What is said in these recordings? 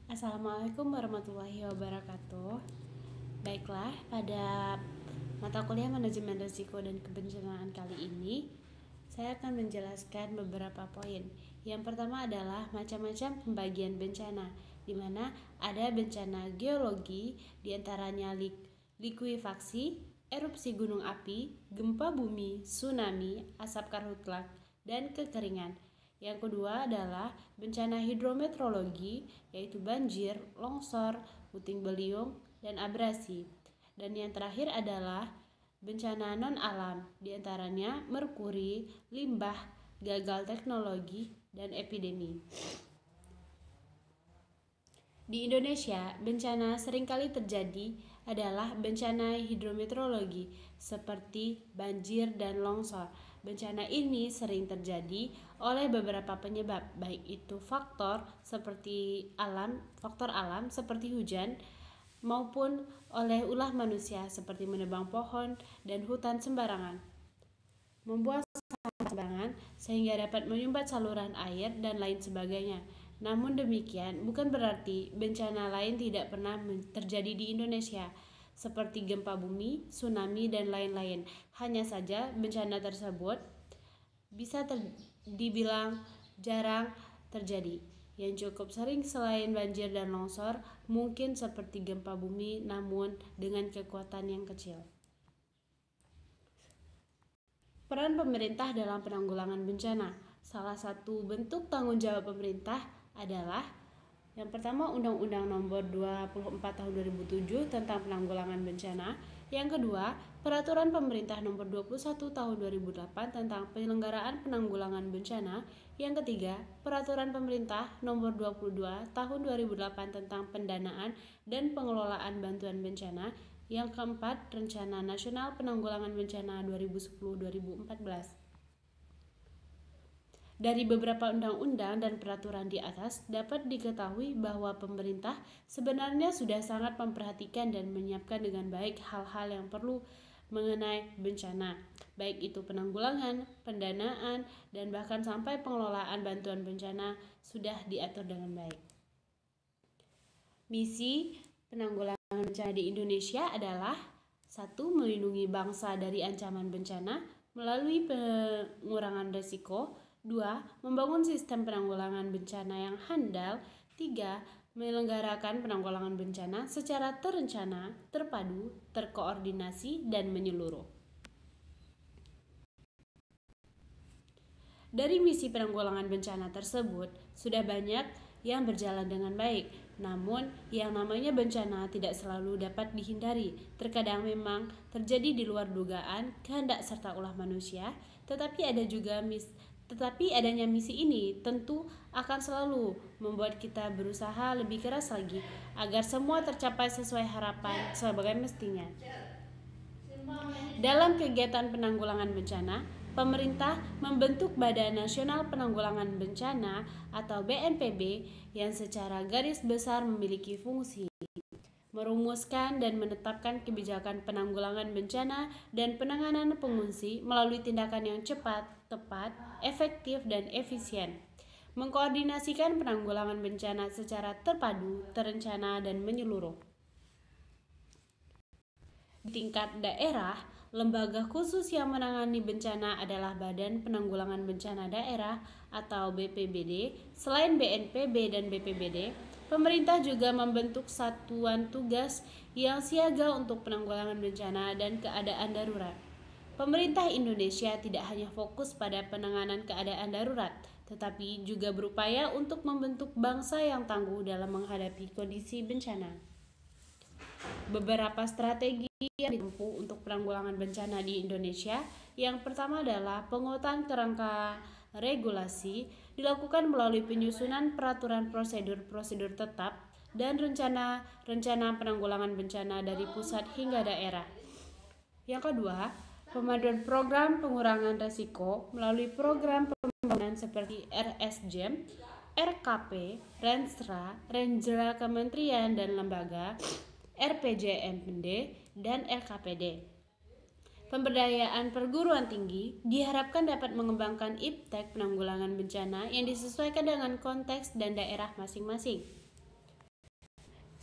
Assalamualaikum warahmatullahi wabarakatuh. Baiklah, pada mata kuliah manajemen risiko dan kebencanaan kali ini, saya akan menjelaskan beberapa poin. Yang pertama adalah macam-macam pembagian bencana, di mana ada bencana geologi, diantaranya likuifaksi, erupsi gunung api, gempa bumi, tsunami, asap karhutla, dan kekeringan. Yang kedua adalah bencana hidrometeorologi, yaitu banjir, longsor, puting beliung, dan abrasi. Dan yang terakhir adalah bencana non-alam, diantaranya merkuri, limbah, gagal teknologi, dan epidemi. Di Indonesia, bencana seringkali terjadi adalah bencana hidrometeorologi seperti banjir dan longsor. Bencana ini sering terjadi oleh beberapa penyebab, baik itu faktor alam seperti hujan, maupun oleh ulah manusia seperti menebang pohon dan hutan sembarangan, membuang sampah sembarangan sehingga dapat menyumbat saluran air dan lain sebagainya. Namun demikian bukan berarti bencana lain tidak pernah terjadi di Indonesia, seperti gempa bumi, tsunami, dan lain-lain. Hanya saja bencana tersebut bisa dibilang jarang terjadi. Yang cukup sering selain banjir dan longsor mungkin seperti gempa bumi, namun dengan kekuatan yang kecil. Peran pemerintah dalam penanggulangan bencana. Salah satu bentuk tanggung jawab pemerintah adalah yang pertama, Undang-Undang Nomor 24 Tahun 2007 tentang Penanggulangan Bencana. Yang kedua, Peraturan Pemerintah Nomor 21 Tahun 2008 tentang Penyelenggaraan Penanggulangan Bencana. Yang ketiga, Peraturan Pemerintah Nomor 22 Tahun 2008 tentang Pendanaan dan Pengelolaan Bantuan Bencana. Yang keempat, Rencana Nasional Penanggulangan Bencana 2010-2014. Dari beberapa undang-undang dan peraturan di atas dapat diketahui bahwa pemerintah sebenarnya sudah sangat memperhatikan dan menyiapkan dengan baik hal-hal yang perlu mengenai bencana, baik itu penanggulangan, pendanaan, dan bahkan sampai pengelolaan bantuan bencana sudah diatur dengan baik. Misi penanggulangan bencana di Indonesia adalah 1. Melindungi bangsa dari ancaman bencana melalui pengurangan risiko. 2. Membangun sistem penanggulangan bencana yang handal. 3. Menyelenggarakan penanggulangan bencana secara terencana, terpadu, terkoordinasi, dan menyeluruh. Dari misi penanggulangan bencana tersebut, sudah banyak yang berjalan dengan baik. Namun, yang namanya bencana tidak selalu dapat dihindari. Terkadang memang terjadi di luar dugaan, kehendak serta ulah manusia, tetapi adanya misi ini tentu akan selalu membuat kita berusaha lebih keras lagi agar semua tercapai sesuai harapan sebagai mestinya. Dalam kegiatan penanggulangan bencana, pemerintah membentuk Badan Nasional Penanggulangan Bencana atau BNPB yang secara garis besar memiliki fungsi merumuskan dan menetapkan kebijakan penanggulangan bencana dan penanganan pengungsi melalui tindakan yang cepat, tepat, efektif, dan efisien. Mengkoordinasikan penanggulangan bencana secara terpadu, terencana, dan menyeluruh. Di tingkat daerah, lembaga khusus yang menangani bencana adalah Badan Penanggulangan Bencana Daerah atau BPBD. Selain BNPB dan BPBD, pemerintah juga membentuk satuan tugas yang siaga untuk penanggulangan bencana dan keadaan darurat. Pemerintah Indonesia tidak hanya fokus pada penanganan keadaan darurat, tetapi juga berupaya untuk membentuk bangsa yang tangguh dalam menghadapi kondisi bencana. Beberapa strategi yang ditempuh untuk penanggulangan bencana di Indonesia. Yang pertama adalah penguatan kerangka regulasi dilakukan melalui penyusunan peraturan prosedur tetap dan rencana penanggulangan bencana dari pusat hingga daerah. Yang kedua, pemaduan program pengurangan risiko melalui program pembangunan seperti RSJM, RKP, Renstra, Renjera Kementerian dan Lembaga, RPJMD, dan LKPD. Pemberdayaan perguruan tinggi diharapkan dapat mengembangkan iptek penanggulangan bencana yang disesuaikan dengan konteks dan daerah masing-masing.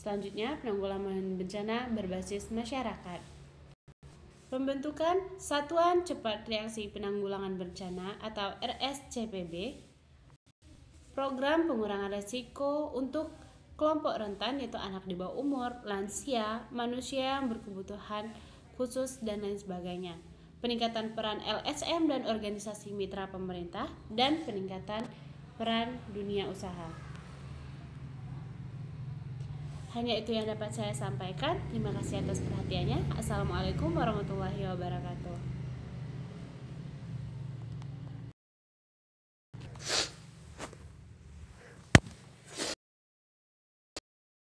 Selanjutnya, penanggulangan bencana berbasis masyarakat. Pembentukan Satuan Cepat Reaksi Penanggulangan Bencana atau RSCPB. Program pengurangan risiko untuk kelompok rentan yaitu anak di bawah umur, lansia, manusia yang berkebutuhan khusus, dan lain sebagainya. Peningkatan peran LSM dan organisasi mitra pemerintah, dan peningkatan peran dunia usaha. Hanya itu yang dapat saya sampaikan. Terima kasih atas perhatiannya. Assalamualaikum warahmatullahi wabarakatuh.